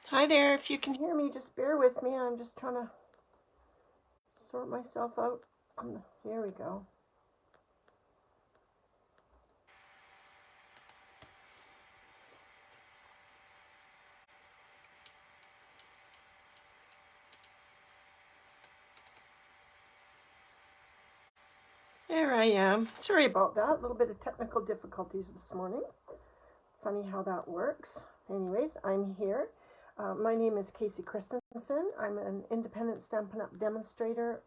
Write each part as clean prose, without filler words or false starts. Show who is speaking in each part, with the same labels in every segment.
Speaker 1: Hi there, if you can hear me, just bear with me. I'm just trying to sort myself out. Here we go. There I am. Sorry about that. A little bit of technical difficulties this morning. Funny how that works. Anyways, I'm here. My name is Casey Christensen. I'm an independent Stampin' Up! Demonstrator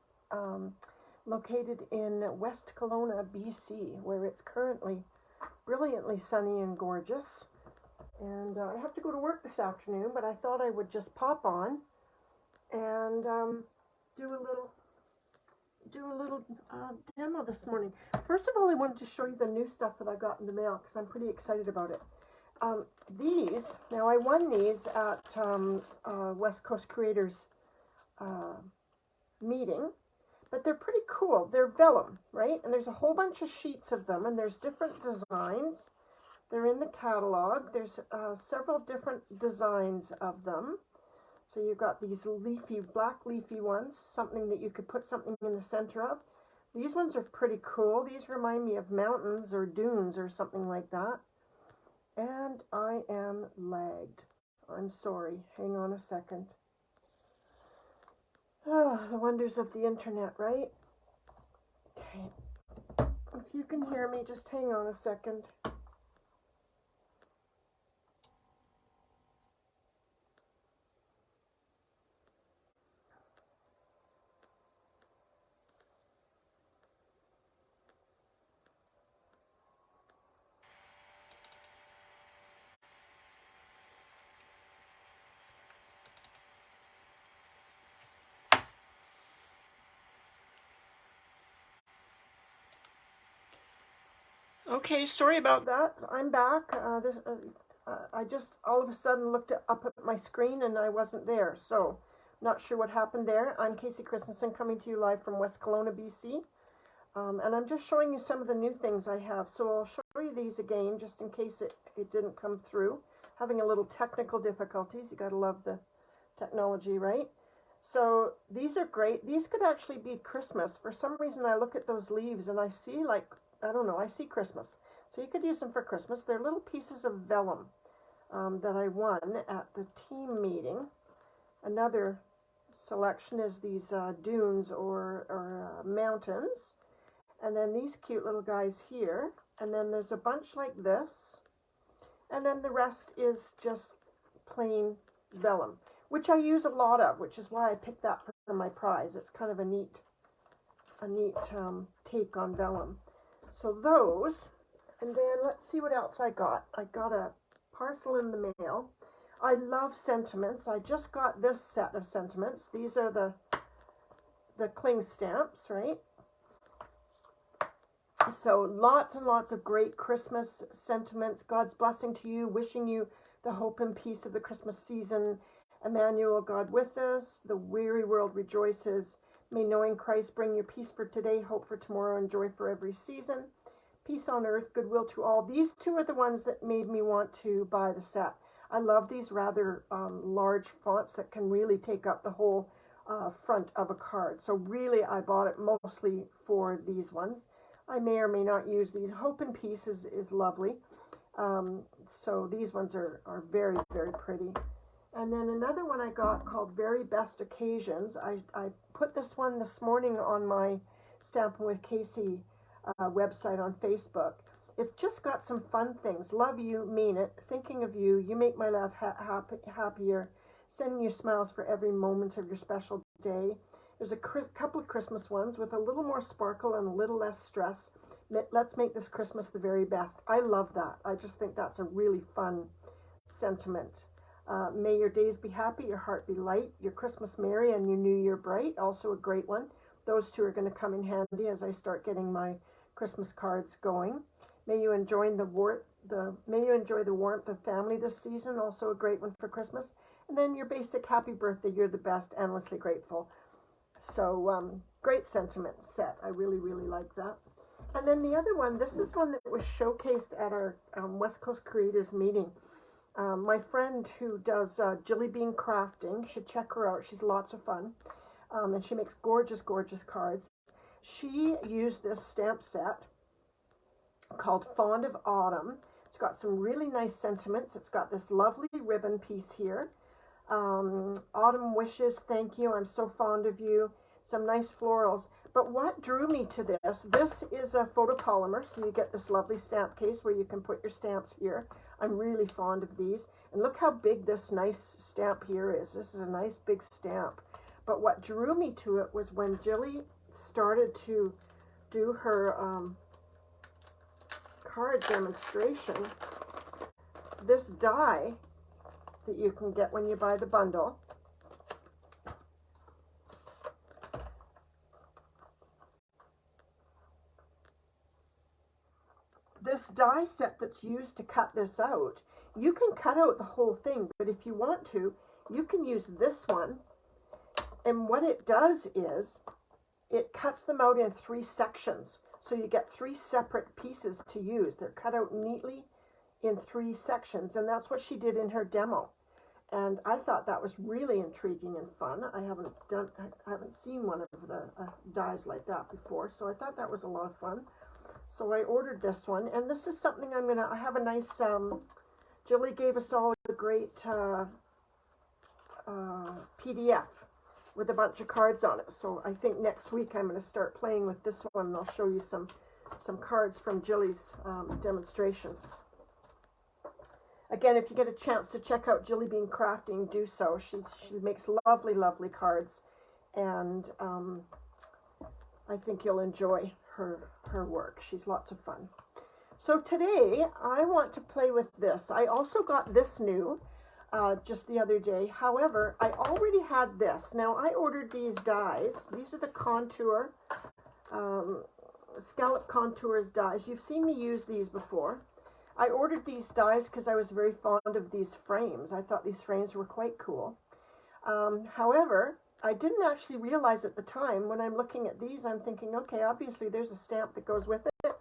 Speaker 1: located in West Kelowna, BC, where it's currently brilliantly sunny and gorgeous. And I have to go to work this afternoon, but I thought I would just pop on and do a little demo this morning. First of all, I wanted to show you the new stuff that I got in the mail because I'm pretty excited about it. Now I won these at West Coast Creators meeting, but they're pretty cool. They're vellum, right? And there's a whole bunch of sheets of them, and there's different designs. They're in the catalog. There's several different designs of them. So you've got these leafy, black leafy ones, something that you could put something in the center of. These ones are pretty cool. These remind me of mountains or dunes or something like that. And I am lagged. I'm sorry. Hang on a second. Oh, the wonders of the internet, right? Okay. If you can hear me, just hang on a second. Okay, sorry about that. I'm back. I just all of a sudden looked up at my screen and I wasn't there. So, not sure what happened there. I'm Casey Christensen coming to you live from West Kelowna, BC. And I'm just showing you some of the new things I have. So I'll show you these again just in case it didn't come through. Having a little technical difficulties. You gotta love the technology, right? So these are great. These could actually be Christmas. For some reason I look at those leaves and I see I don't know, I see Christmas. So you could use them for Christmas. They're little pieces of vellum that I won at the team meeting. Another selection is these dunes or mountains. And then these cute little guys here. And then there's a bunch like this. And then the rest is just plain vellum, which I use a lot of, which is why I picked that for my prize. It's kind of a neat take on vellum. So those, and then let's see what else I got. I got a parcel in the mail. I love sentiments. I just got this set of sentiments. These are the cling stamps, right? So lots and lots of great Christmas sentiments. God's blessing to you, wishing you the hope and peace of the Christmas season. Emmanuel, God with us. The weary world rejoices. May knowing Christ bring you peace for today, hope for tomorrow, and joy for every season. Peace on earth, goodwill to all. These two are the ones that made me want to buy the set. I love these rather large fonts that can really take up the whole front of a card. So really, I bought it mostly for these ones. I may or may not use these. Hope and Peace is lovely. So these ones are very, very pretty. And then another one I got called Very Best Occasions. I put this one this morning on my Stampin' with Casey website on Facebook. It's just got some fun things. Love you, mean it. Thinking of you. You make my life happier. Sending you smiles for every moment of your special day. There's a couple of Christmas ones with a little more sparkle and a little less stress. Let's make this Christmas the very best. I love that. I just think that's a really fun sentiment. May your days be happy, your heart be light, your Christmas merry, and your New Year bright. Also a great one. Those two are going to come in handy as I start getting my Christmas cards going. May you enjoy the warmth of family this season. Also a great one for Christmas. And then your basic happy birthday. You're the best. Endlessly grateful. So great sentiment set. I really, really like that. And then the other one, this is one that was showcased at our West Coast Creators meeting. My friend who does Jilly Bean crafting, you should check her out. She's lots of fun. And she makes gorgeous, gorgeous cards. She used this stamp set called Fond of Autumn. It's got some really nice sentiments. It's got this lovely ribbon piece here. Autumn wishes, thank you, I'm so fond of you. Some nice florals. But what drew me to this is a photopolymer, so you get this lovely stamp case where you can put your stamps here. I'm really fond of these. And look how big this nice stamp here is. This is a nice big stamp. But what drew me to it was when Jilly started to do her card demonstration, this die that you can get when you buy the bundle, this die set that's used to cut this out, you can cut out the whole thing, but if you want to, you can use this one, and what it does is it cuts them out in 3 sections, so you get 3 separate pieces to use. They're cut out neatly in 3 sections, and that's what she did in her demo. And I thought that was really intriguing and fun. I haven't seen one of the dies like that before, so I thought that was a lot of fun. So I ordered this one, and this is something I have a nice, Jilly gave us all a great PDF with a bunch of cards on it. So I think next week I'm going to start playing with this one, and I'll show you some cards from Jilly's demonstration. Again, if you get a chance to check out Jilly Bean Crafting, do so. She makes lovely, lovely cards, and I think you'll enjoy her work. She's lots of fun. So today, I want to play with this. I also got this new just the other day. However, I already had this. Now, I ordered these dies. These are the Contour, Scalloped Contours dies. You've seen me use these before. I ordered these dies because I was very fond of these frames. I thought these frames were quite cool. However, I didn't actually realize at the time, when I'm looking at these, I'm thinking, okay, obviously there's a stamp that goes with it,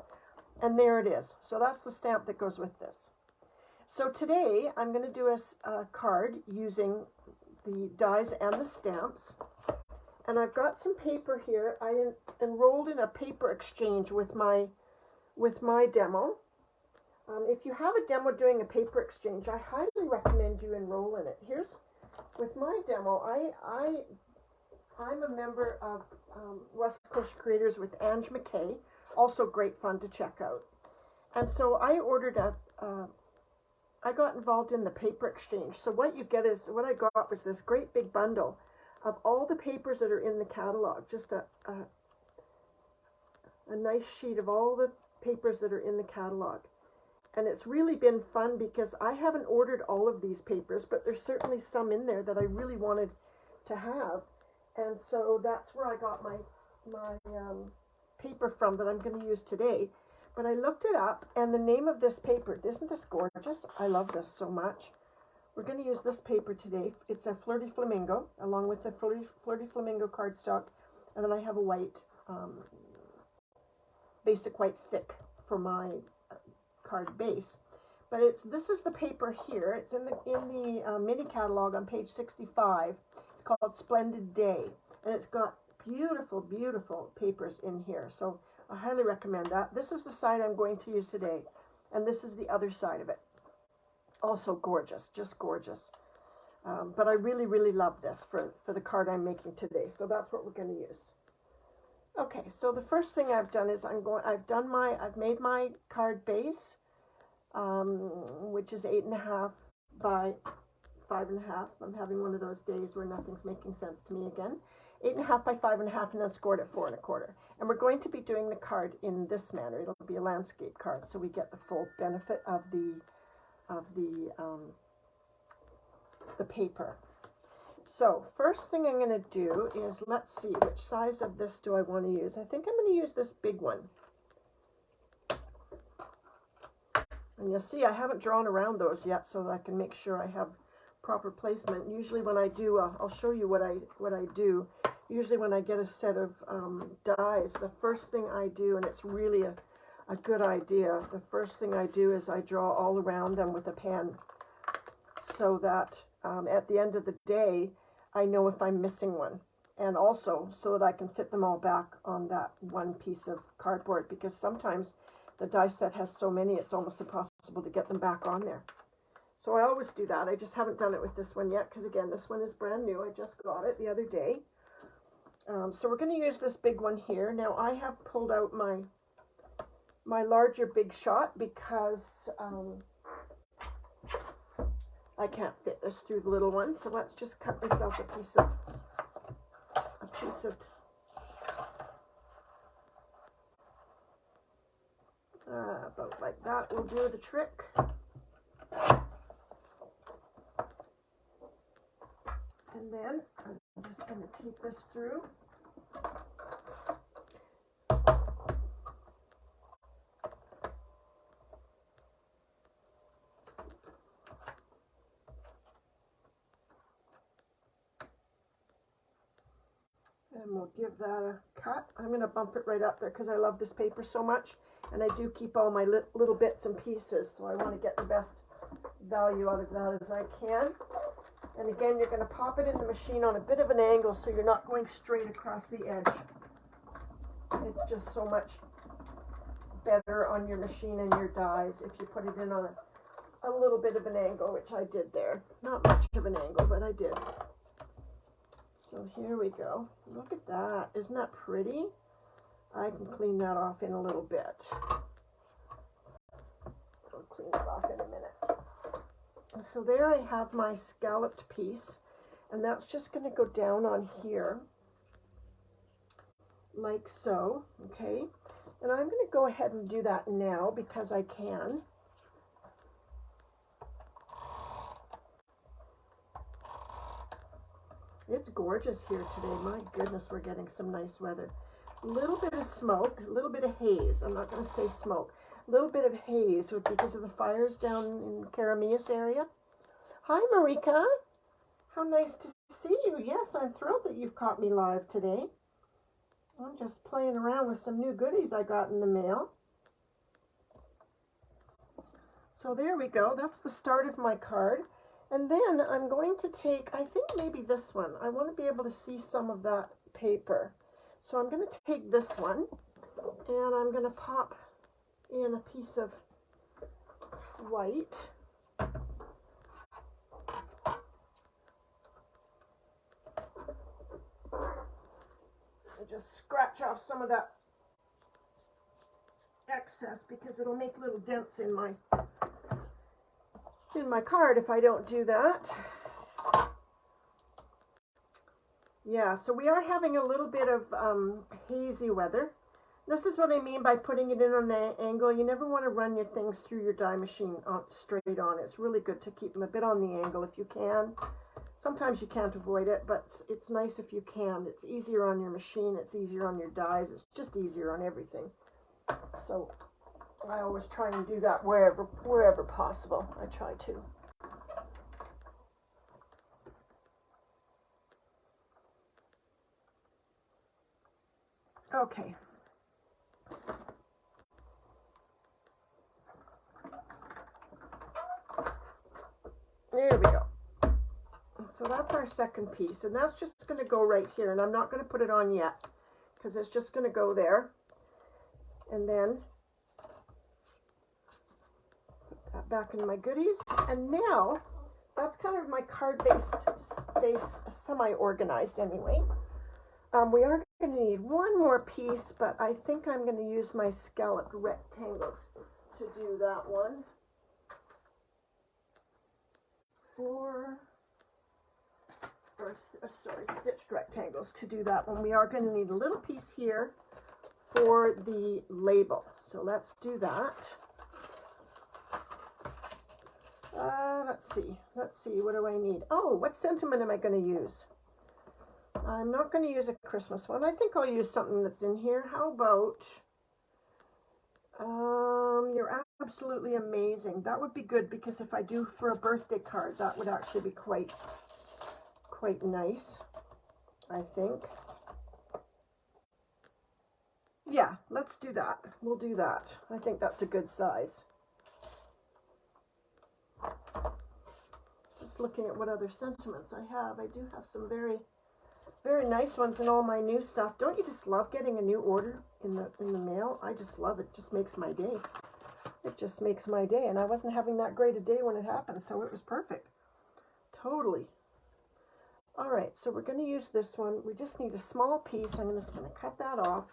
Speaker 1: and there it is. So that's the stamp that goes with this. So today, I'm going to do a card using the dies and the stamps, and I've got some paper here. I enrolled in a paper exchange with my demo. If you have a demo doing a paper exchange, I highly recommend you enroll in it. Here's, with my demo, I'm a member of West Coast Creators with Ange McKay, also great fun to check out. And so I ordered I got involved in the paper exchange. So what you get is, what I got was this great big bundle of all the papers that are in the catalog, just a nice sheet of all the papers that are in the catalog. And it's really been fun because I haven't ordered all of these papers, but there's certainly some in there that I really wanted to have. And so that's where I got my paper from that I'm going to use today. But I looked it up, and the name of this paper, isn't this gorgeous? I love this so much. We're going to use this paper today. It's a Flirty Flamingo, along with the Flirty Flamingo cardstock. And then I have a white, basic white thick for my card base. But this is the paper here. It's in the mini catalog on page 65. It's called Splendid Day, and it's got beautiful, beautiful papers in here. So I highly recommend that. This is the side I'm going to use today, and this is the other side of it. Also gorgeous, just gorgeous. But I really, really love this for the card I'm making today. So that's what we're going to use. Okay, so the first thing I've done is I've made my card base, which is 8.5 by 5.5. I'm having one of those days where nothing's making sense to me again. 8.5 by 5.5, and then scored at 4.25. And we're going to be doing the card in this manner. It'll be a landscape card, so we get the full benefit of the paper. So first thing I'm going to do is, let's see, which size of this do I want to use? I think I'm going to use this big one. And you'll see I haven't drawn around those yet so that I can make sure I have proper placement. Usually when I do, I'll show you what I do. Usually when I get a set of dies, the first thing I do, and it's really a good idea, the first thing I do is I draw all around them with a pen. so that at the end of the day, I know if I'm missing one. And also so that I can fit them all back on that one piece of cardboard, because sometimes the die set has so many, it's almost impossible to get them back on there. So I always do that. I just haven't done it with this one yet, because again, this one is brand new. I just got it the other day. So we're going to use this big one here. Now I have pulled out my larger Big Shot because I can't fit this through the little one. So let's just cut myself a piece of about like that will do the trick. And then I'm just going to tape this through. And we'll give that a cut. I'm going to bump it right up there because I love this paper so much. And I do keep all my little bits and pieces, so I want to get the best value out of that as I can. And again, you're going to pop it in the machine on a bit of an angle so you're not going straight across the edge. It's just so much better on your machine and your dies if you put it in on a little bit of an angle, which I did there. Not much of an angle, but I did. So here we go. Look at that. Isn't that pretty? I can clean that off in a little bit. I'll clean it off in a minute. And so there I have my scalloped piece, and that's just going to go down on here like so, okay? And I'm going to go ahead and do that now because I can. It's gorgeous here today. My goodness, we're getting some nice weather. A little bit of smoke, a little bit of haze. I'm not going to say smoke. A little bit of haze because of the fires down in Karamias area. Hi, Marika. How nice to see you. Yes, I'm thrilled that you've caught me live today. I'm just playing around with some new goodies I got in the mail. So there we go. That's the start of my card. And then I'm going to take, I think maybe this one. I want to be able to see some of that paper. So I'm going to take this one and I'm going to pop in a piece of white. And just scratch off some of that excess because it'll make little dents in my card if I don't do that. Yeah, so we are having a little bit of hazy weather. This is what I mean by putting it in on an angle. You never want to run your things through your die machine straight on. It's really good to keep them a bit on the angle if you can. Sometimes you can't avoid it, but it's nice if you can. It's easier on your machine. It's easier on your dies. It's just easier on everything. So I always try and do that wherever possible. I try to. Okay. There we go. So that's our second piece, and that's just going to go right here, and I'm not going to put it on yet because it's just going to go there. And then put that back in my goodies. And now that's kind of my card base semi-organized anyway. We are going to need one more piece, but I think I'm going to use my scalloped rectangles to do that one. Stitched rectangles to do that one. We are going to need a little piece here for the label. So let's do that. Let's see, what do I need? Oh, what sentiment am I going to use? I'm not going to use a Christmas one. I think I'll use something that's in here. How about, you're absolutely amazing. That would be good because if I do for a birthday card, that would actually be quite nice, I think. Yeah, let's do that. We'll do that. I think that's a good size. Just just looking at what other sentiments I have. I do have some very, very nice ones in all my new stuff. Don't you just love getting a new order in the mail? I just love it. It just makes my day. It just makes my day. And I wasn't having that great a day when it happened, so it was perfect. Totally. All right, so we're going to use this one. We just need a small piece. I'm just going to cut that off.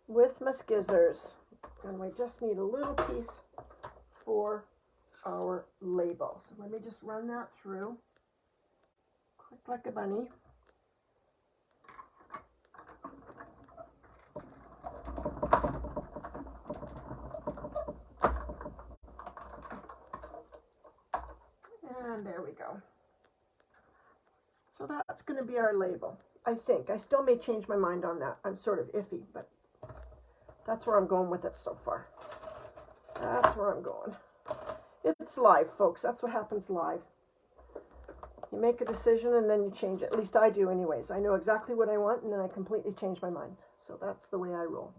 Speaker 1: With my skizzers. And we just need a little piece for our label. So let me just run that through. Quick like a bunny. And there we go. So that's going to be our label, I think. I still may change my mind on that. I'm sort of iffy, but that's where I'm going with it so far. That's where I'm going. It's live, folks. That's what happens live. You make a decision and then you change it. At least I do anyways. I know exactly what I want and then I completely change my mind. So that's the way I roll.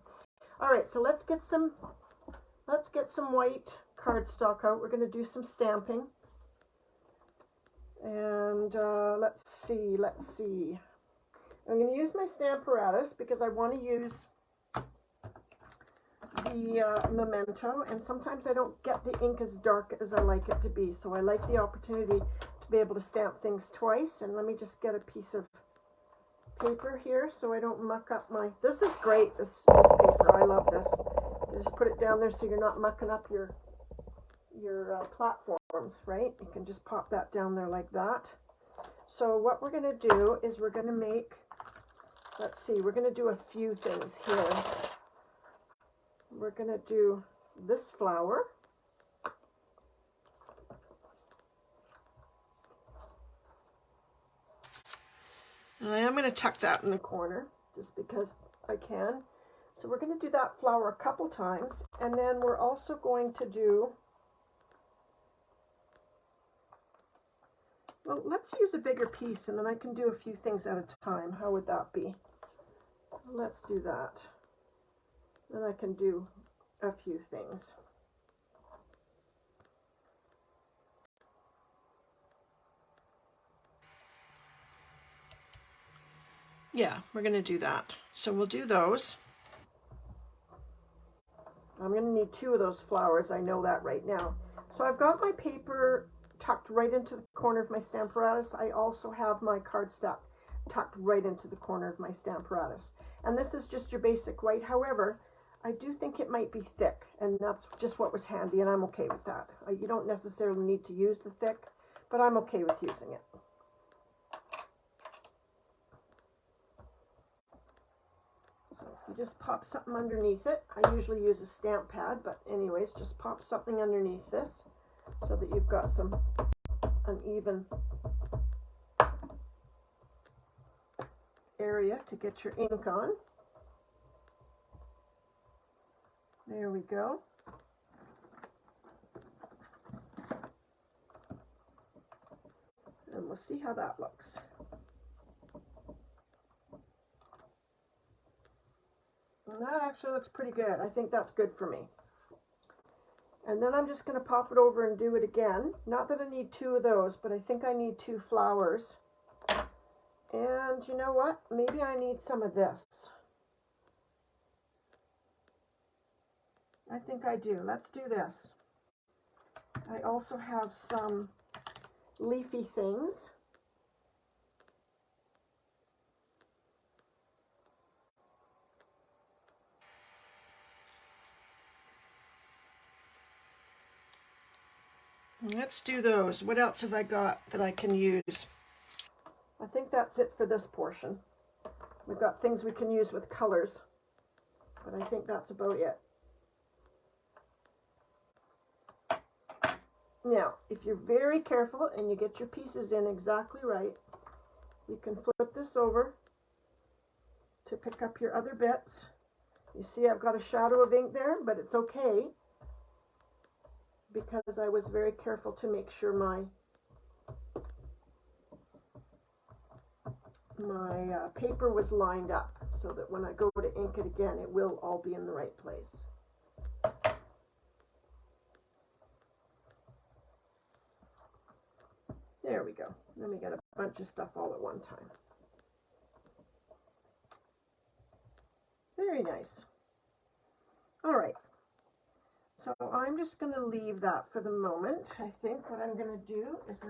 Speaker 1: All right, so let's get some white cardstock out. We're going to do some stamping. And let's see. I'm going to use my Stamparatus because I want to use the memento, and sometimes I don't get the ink as dark as I like it to be, so I like the opportunity to be able to stamp things twice. And let me just get a piece of paper here so I don't muck up my, this is great, this paper, I love this. You just put it down there so you're not mucking up your platforms, right? You can just pop that down there like that. So what we're going to do is we're going to make, let's see, we're going to do a few things here. We're going to do this flower. And I am going to tuck that in the corner just because I can. So we're going to do that flower a couple times, and then we're also going to do, well, let's use a bigger piece and then I can do a few things at a time. How would that be? Let's do that. Then I can do a few things. Yeah, we're going to do that. So we'll do those. I'm going to need 2 of those flowers. I know that right now. So I've got my paper tucked right into the corner of my Stamparatus. I also have my cardstock tucked right into the corner of my Stamparatus. And this is just your basic white. However, I do think it might be thick, and that's just what was handy, and I'm okay with that. You don't necessarily need to use the thick, but I'm okay with using it. So if you just pop something underneath it, I usually use a stamp pad, but anyways, just pop something underneath this so that you've got some uneven area to get your ink on. There we go. And we'll see how that looks. And that actually looks pretty good. I think that's good for me. And then I'm just going to pop it over and do it again. Not that I need 2 of those, but I think I need 2 flowers. And you know what? Maybe I need some of this. I think I do. Let's do this. I also have some leafy things. Let's do those. What else have I got that I can use? I think that's it for this portion. We've got things we can use with colors, but I think that's about it. Now, if you're very careful and you get your pieces in exactly right, you can flip this over to pick up your other bits. You see I've got a shadow of ink there, but it's okay because I was very careful to make sure my paper was lined up so that when I go to ink it again, it will all be in the right place. There we go. Let me get a bunch of stuff all at one time. Very nice. All right. So I'm just going to leave that for the moment. I think what I'm going to do is I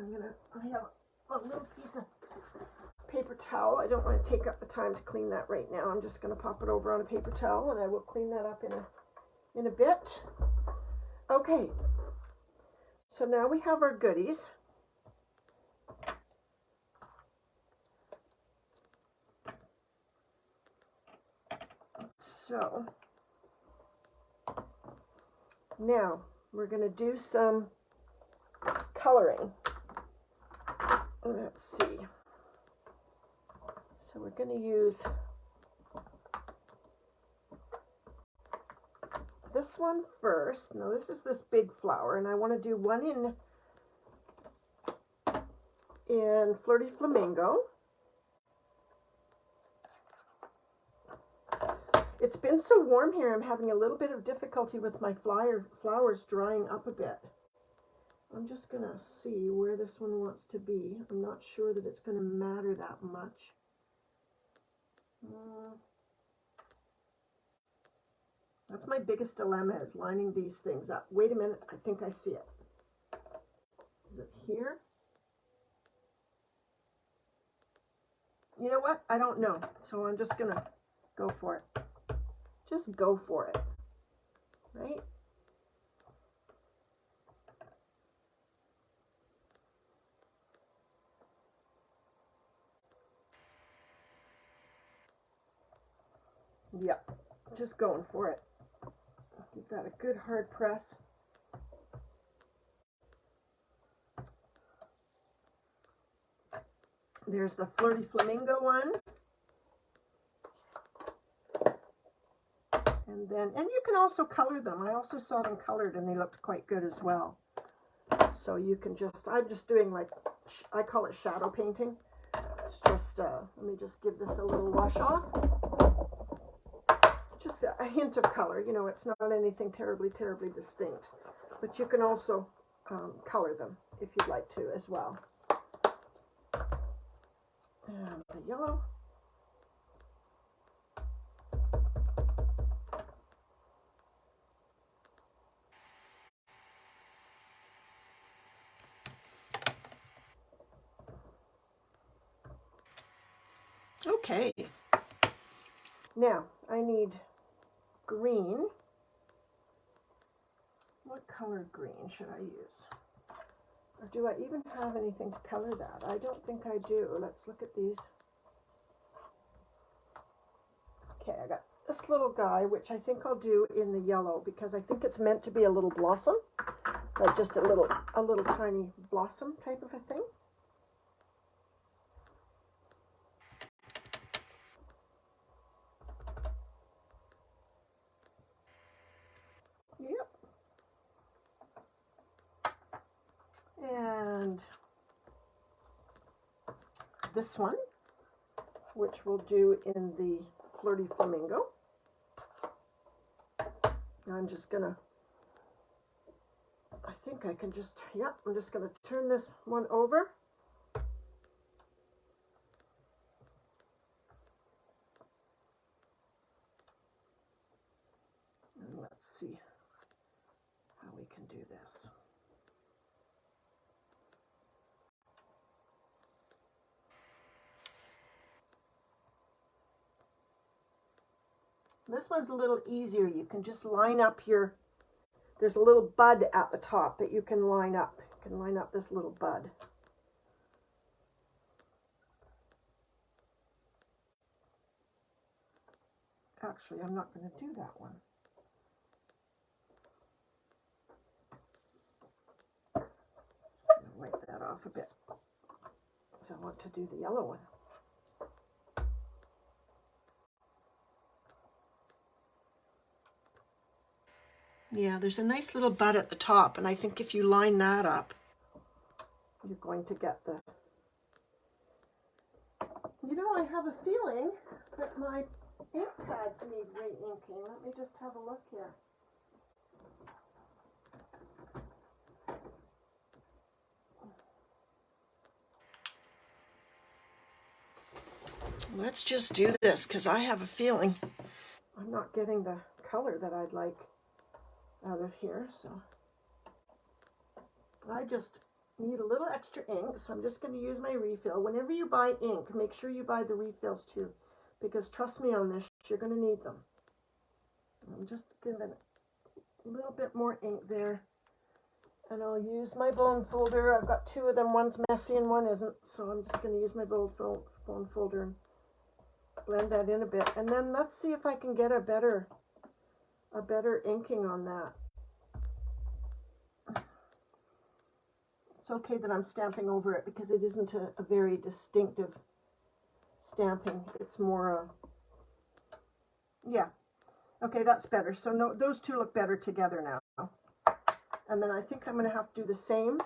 Speaker 1: have a little piece of paper towel. I don't want to take up the time to clean that right now. I'm just going to pop it over on a paper towel, and I will clean that up in a bit. Okay, so now we have our goodies. So now we're going to do some coloring. Let's see. So we're going to use this one first. Now this is this big flower, and I want to do one in Flirty Flamingo. It's been so warm here, I'm having a little bit of difficulty with my flowers drying up a bit. I'm just going to see where this one wants to be. I'm not sure that it's going to matter that much. That's my biggest dilemma, is lining these things up. Wait a minute, I think I see it. Is it here? You know what? I don't know. So I'm just going to go for it. Just go for it. Right? Yep, just going for it. Give that a good hard press. There's the Flirty Flamingo one. And you can also color them. I also saw them colored and they looked quite good as well. So you can just, I'm just doing like, I call it shadow painting. It's just, let me just give this a little wash off. Just a hint of color, you know, it's not anything terribly distinct. But you can also color them if you'd like to as well. And the yellow. Okay, now I need green. What color green should I use? Or do I even have anything to color that? I don't think I do. Let's look at these. Okay, I got this little guy, which I think I'll do in the yellow because I think it's meant to be a little blossom, like just a little tiny blossom type of a thing. Yep. And this one, which we'll do in the Flirty Flamingo. I'm just gonna, I think I can just, yep, I'm just gonna turn this one over. And let's see how we can do this. This one's a little easier. You can just line up your, there's a little bud at the top that you can line up. You can line up this little bud. Actually, I'm not going to do that one. I'm going to wipe that off a bit. So I want to do the yellow one. Yeah, there's a nice little bud at the top, and I think if you line that up, you're going to get the... You know, I have a feeling that my ink pads need re-inking. Let me just have a look here. Let's just do this because I have a feeling I'm not getting the color that I'd like out of here. So I just need a little extra ink, so I'm just going to use my refill. Whenever you buy ink, make sure you buy the refills too, because trust me on this, you're going to need them. I'm just giving a little bit more ink there, and I'll use my bone folder. I've got two of them, one's messy and one isn't, so I'm just going to use my bone folder and blend that in a bit, and then let's see if I can get a better inking on that. It's okay that I'm stamping over it because it isn't a very distinctive stamping. It's more yeah. Okay, that's better. So no, those two look better together now. And then I think I'm going to have to do the same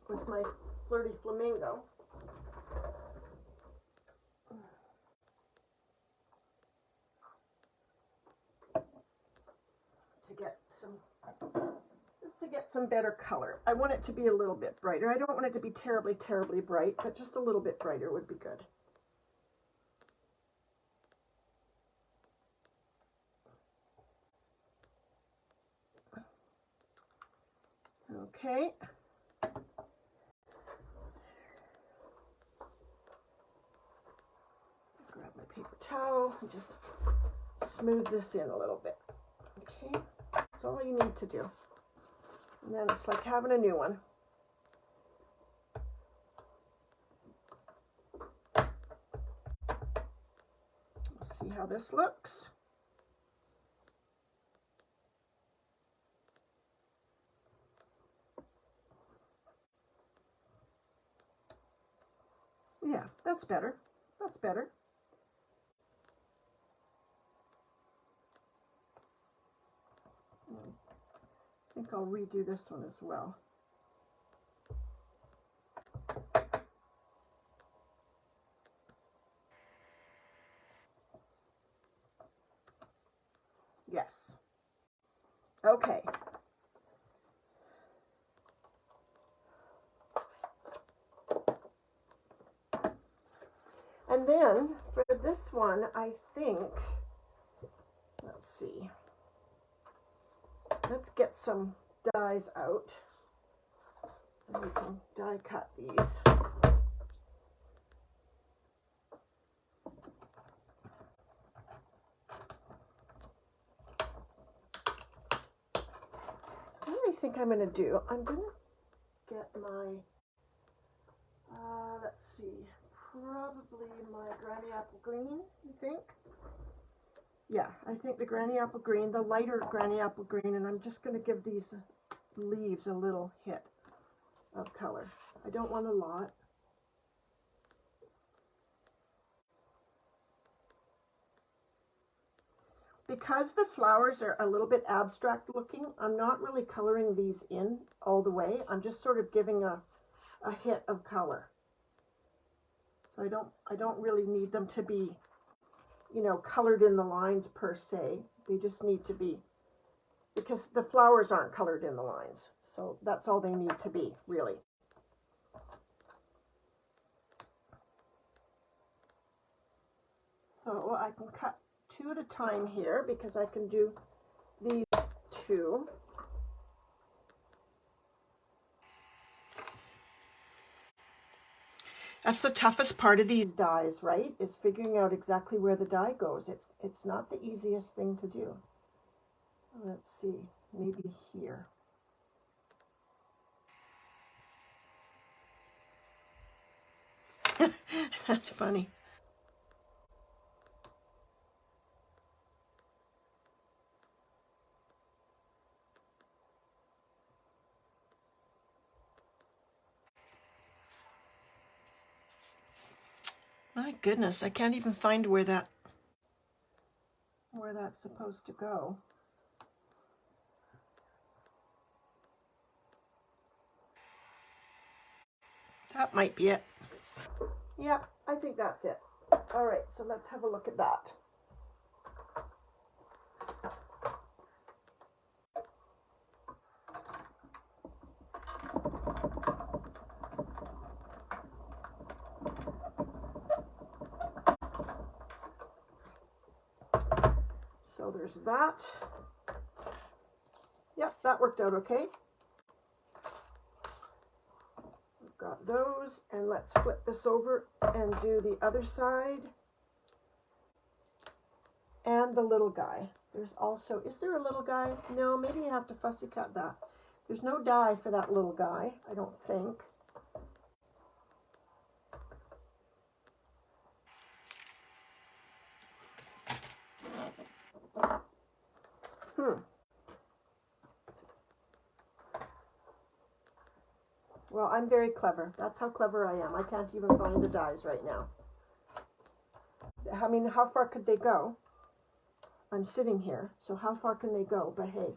Speaker 1: with my Flirty Flamingo. To get some better color. I want it to be a little bit brighter. I don't want it to be terribly, terribly bright, but just a little bit brighter would be good. Okay. Grab my paper towel and just smooth this in a little bit. Okay, that's all you need to do. And then it's like having a new one. We'll see how this looks. Yeah, that's better. That's better. I think I'll redo this one as well. Yes. Okay. And then for this one, I think, let's see. Let's get some dies out, and we can die cut these. What do I think I'm going to do? I'm going to get my, let's see, probably my Granny Apple Green, you think? Yeah, I think the Granny Apple Green, the lighter Granny Apple Green, and I'm just going to give these leaves a little hit of color. I don't want a lot. Because the flowers are a little bit abstract looking, I'm not really coloring these in all the way. I'm just sort of giving a hit of color. So I don't really need them to be, you know, colored in the lines per se. They just need to be, because the flowers aren't colored in the lines. So that's all they need to be, really. So I can cut two at a time here because I can do these two. That's the toughest part of these dies, right? Is figuring out exactly where the die goes. It's not the easiest thing to do. Let's see, maybe here. That's funny. My goodness, I can't even find where that's supposed to go. That might be it. Yeah, I think that's it. All right, so let's have a look at that. So there's that. Yep, that worked out okay. We've got those, and let's flip this over and do the other side. And the little guy. There's also, is there a little guy? No, maybe you have to fussy cut that. There's no die for that little guy, I don't think. Well, I'm very clever. That's how clever I am. I can't even find the dies right now. I mean, how far could they go? I'm sitting here, so how far can they go? But hey.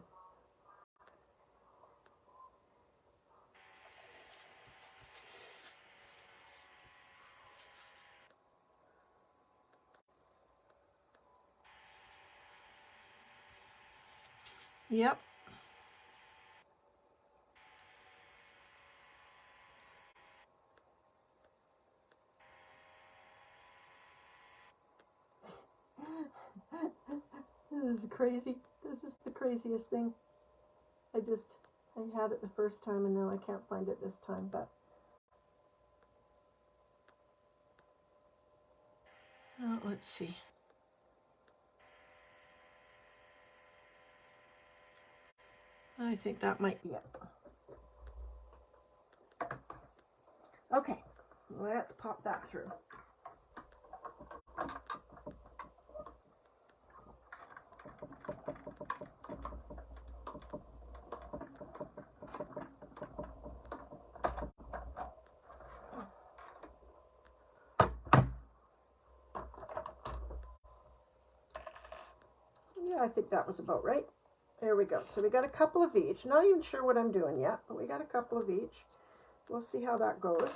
Speaker 1: Yep. This is crazy. This is the craziest thing. I had it the first time and now I can't find it this time, but. Let's see. I think that might be it. Okay, let's pop that through. Yeah, I think that was about right. There we go. So we got a couple of each. Not even sure what I'm doing yet, but we got a couple of each. We'll see how that goes.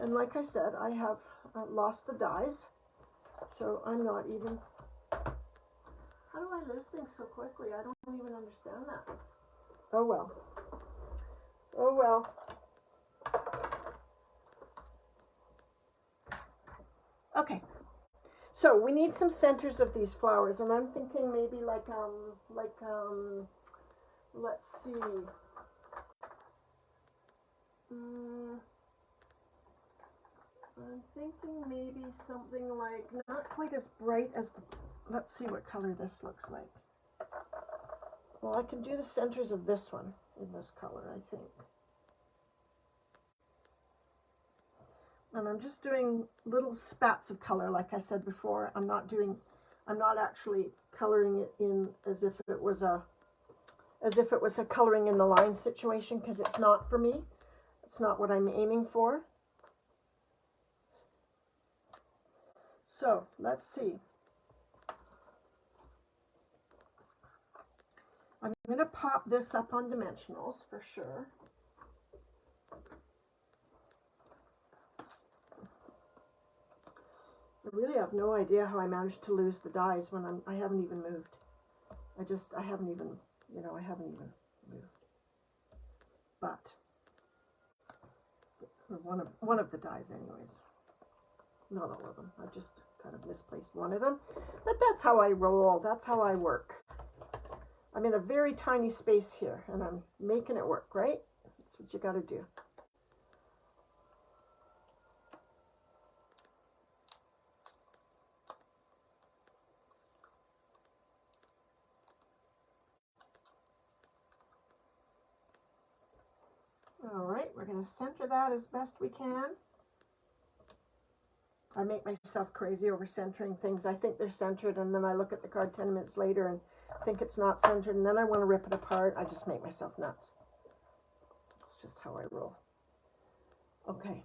Speaker 1: And like I said, I have lost the dies, so I'm not even... How do I lose things so quickly? I don't even understand that. Oh well. Oh well. Okay. So we need some centers of these flowers, and I'm thinking maybe let's see. I'm thinking maybe something like, not quite as bright as the, let's see what color this looks like. Well, I can do the centers of this one in this color, I think. And I'm just doing little spats of color, like I said before. I'm not actually coloring it in as if it was a coloring in the line situation, because it's not for me. It's not what I'm aiming for. So let's see. I'm going to pop this up on dimensionals for sure. I really have no idea how I managed to lose the dies when I haven't even moved. I haven't even moved. But one of the dies anyways. Not all of them. I've just kind of misplaced one of them. But that's how I roll. That's how I work. I'm in a very tiny space here, and I'm making it work, right? That's what you got to do. All right, we're going to center that as best we can. I make myself crazy over centering things. I think they're centered, and then I look at the card 10 minutes later and think it's not centered, and then I want to rip it apart. I just make myself nuts. It's just how I roll. Okay.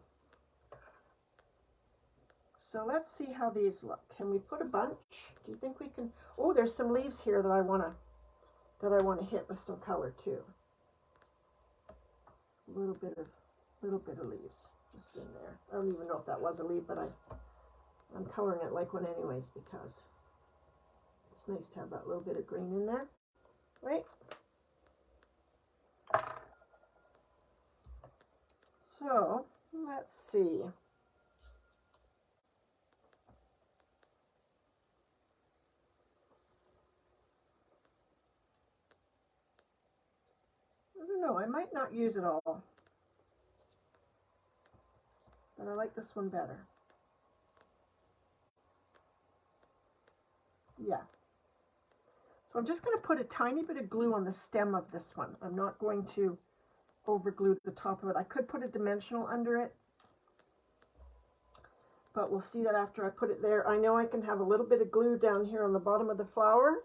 Speaker 1: So let's see how these look. Can we put a bunch? Do you think we can? Oh, there's some leaves here that I want to hit with some color too. A little bit of leaves just in there. I don't even know if that was a leaf, but I'm coloring it like one anyways, because it's nice to have that little bit of green in there, right? So let's see. I don't know, I might not use it all, but I like this one better. Yeah. So I'm just going to put a tiny bit of glue on the stem of this one. I'm not going to over glue the top of it. I could put a dimensional under it, but we'll see that after I put it there. I know I can have a little bit of glue down here on the bottom of the flower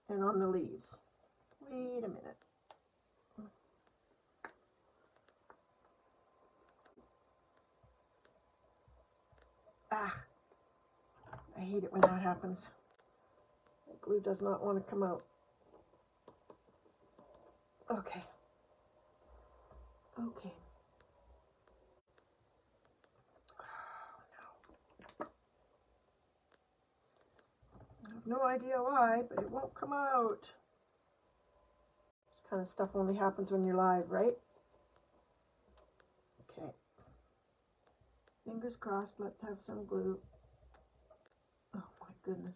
Speaker 1: and on the leaves. Wait a minute. Ah, I hate it when that happens. The glue does not want to come out. Okay. Okay. I have no idea why, but it won't come out. This kind of stuff only happens when you're live, right? Okay. Fingers crossed, let's have some glue. Oh my goodness.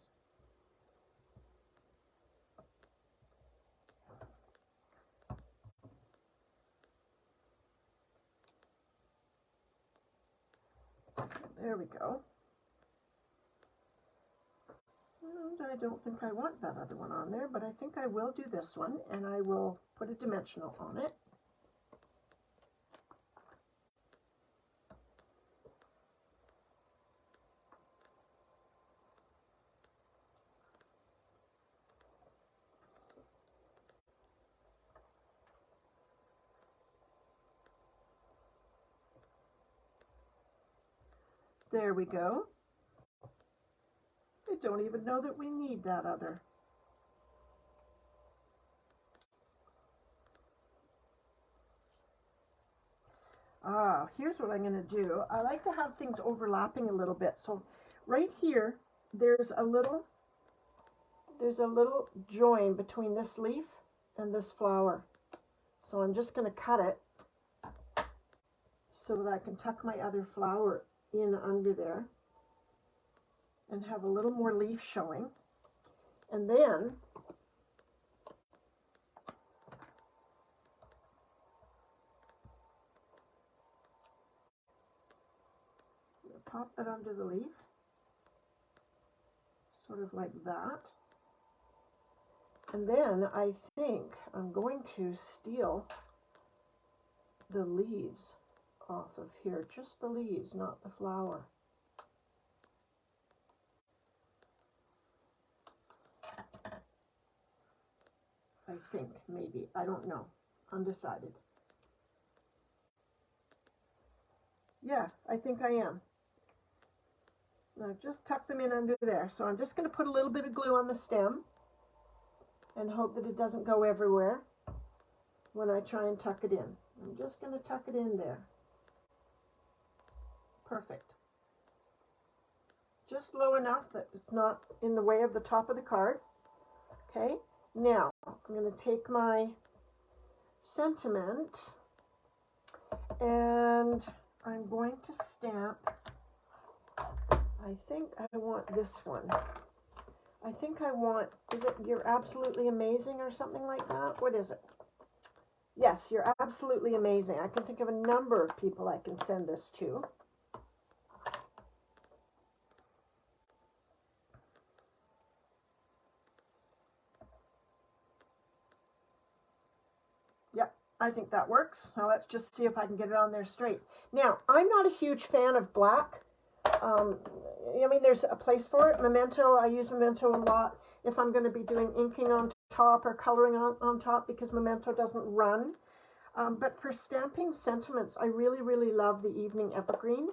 Speaker 1: There we go. And I don't think I want that other one on there, but I think I will do this one, and I will put a dimensional on it. There we go. I don't even know that we need that other. Here's what I'm going to do. I like to have things overlapping a little bit. So right here, there's a little join between this leaf and this flower. So I'm just going to cut it so that I can tuck my other flower in under there and have a little more leaf showing. And then pop that under the leaf, sort of like that. And then I think I'm going to steal the leaves off of here, just the leaves, not the flower. I think, maybe, I don't know, undecided. Yeah, I think I am. Now just tuck them in under there. So I'm just going to put a little bit of glue on the stem and hope that it doesn't go everywhere when I try and tuck it in. I'm just going to tuck it in there. Perfect. Just low enough that it's not in the way of the top of the card. Okay, now I'm going to take my sentiment and I'm going to stamp. I think I want this one. I think I want, is it You're Absolutely Amazing or something like that? What is it? Yes, You're Absolutely Amazing. I can think of a number of people I can send this to. Yep, I think that works. Now let's just see if I can get it on there straight. Now, I'm not a huge fan of black. I mean, there's a place for it. Memento, I use Memento a lot if I'm going to be doing inking on top or coloring on top, because Memento doesn't run. But for stamping sentiments, I really, really love the Evening Evergreen.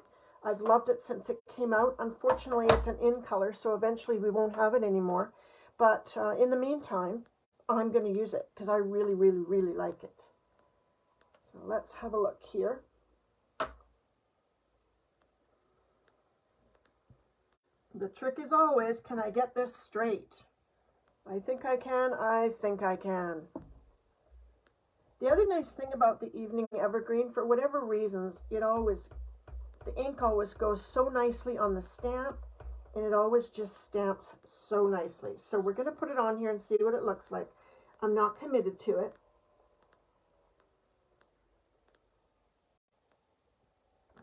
Speaker 1: I've loved it since it came out. Unfortunately, it's an in color, so eventually we won't have it anymore. But in the meantime, I'm going to use it because I really, really, really like it. So let's have a look here. The trick is always, can I get this straight? I think I can. I think I can. The other nice thing about the Evening Evergreen, for whatever reasons, the ink always goes so nicely on the stamp, and it always just stamps so nicely. So we're going to put it on here and see what it looks like. I'm not committed to it.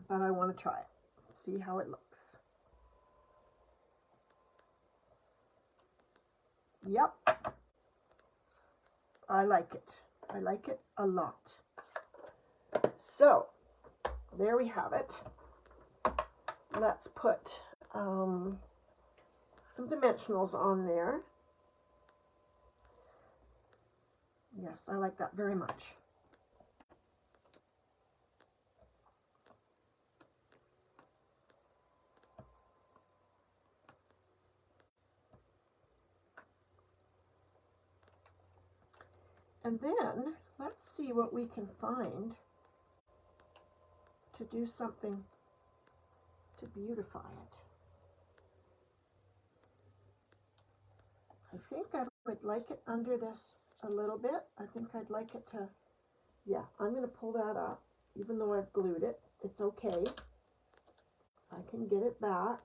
Speaker 1: But I want to try it. See how it looks. Yep. I like it. I like it a lot. So, there we have it. Let's put some dimensionals on there. Yes, I like that very much. And then, let's see what we can find to do something to beautify it. I think I would like it under this a little bit. I think I'd like it to, yeah, I'm going to pull that up. Even though I've glued it, it's okay. I can get it back.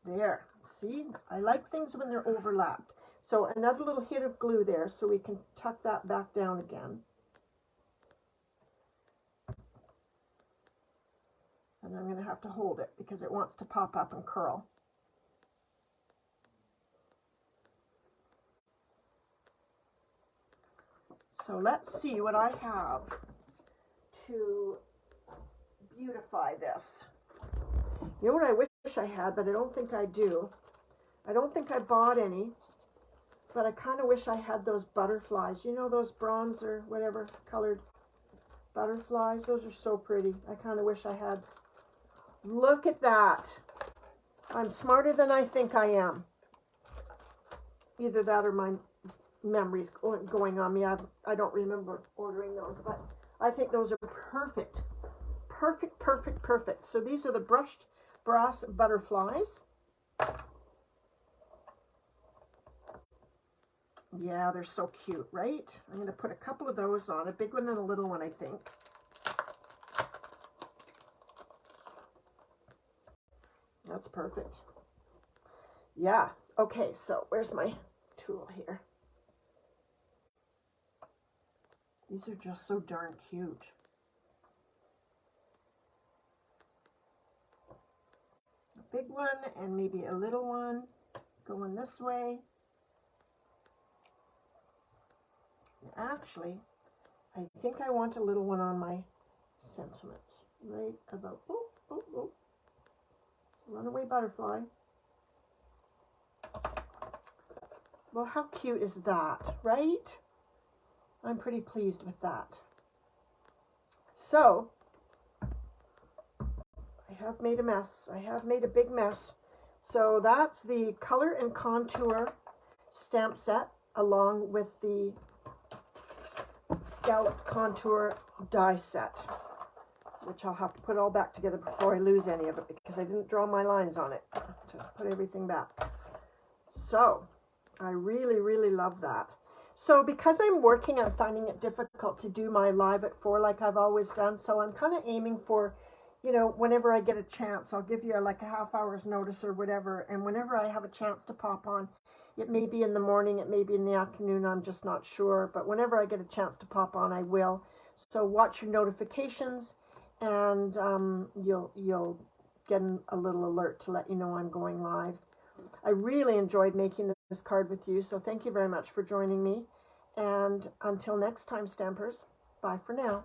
Speaker 1: There, see, I like things when they're overlapped. So another little hit of glue there so we can tuck that back down again. And I'm going to have to hold it because it wants to pop up and curl. So let's see what I have to beautify this. You know what I wish I had, but I don't think I do. I don't think I bought any, but I kind of wish I had those butterflies. You know, those bronze or whatever colored butterflies? Those are so pretty. I kind of wish I had. Look at that. I'm smarter than I think I am. Either that or my memories going on me. I don't remember ordering those, but I think those are perfect. Perfect, perfect, perfect. So these are the Brushed Brash Butterflies. Yeah, they're so cute, right? I'm going to put a couple of those on, a big one and a little one, I think. That's perfect. Yeah. Okay, so where's my tool here? These are just so darn cute. A big one and maybe a little one going this way. Actually, I think I want a little one on my sentiments. Right about, oh, oh, oh. Runaway butterfly. Well, how cute is that, right? I'm pretty pleased with that. So, I have made a mess. I have made a big mess. So that's the Color and Contour stamp set along with the Scalloped Contour die set, which I'll have to put all back together before I lose any of it because I didn't draw my lines on it to put everything back. So, I really, really love that. So because I'm working, I'm finding it difficult to do my live at 4 like I've always done. So I'm kind of aiming for, you know, whenever I get a chance, I'll give you like a half hour's notice or whatever. And whenever I have a chance to pop on, it may be in the morning, it may be in the afternoon, I'm just not sure. But whenever I get a chance to pop on, I will. So watch your notifications and you'll get a little alert to let you know I'm going live. I really enjoyed making this card with you, so thank you very much for joining me. And until next time, Stampers, bye for now.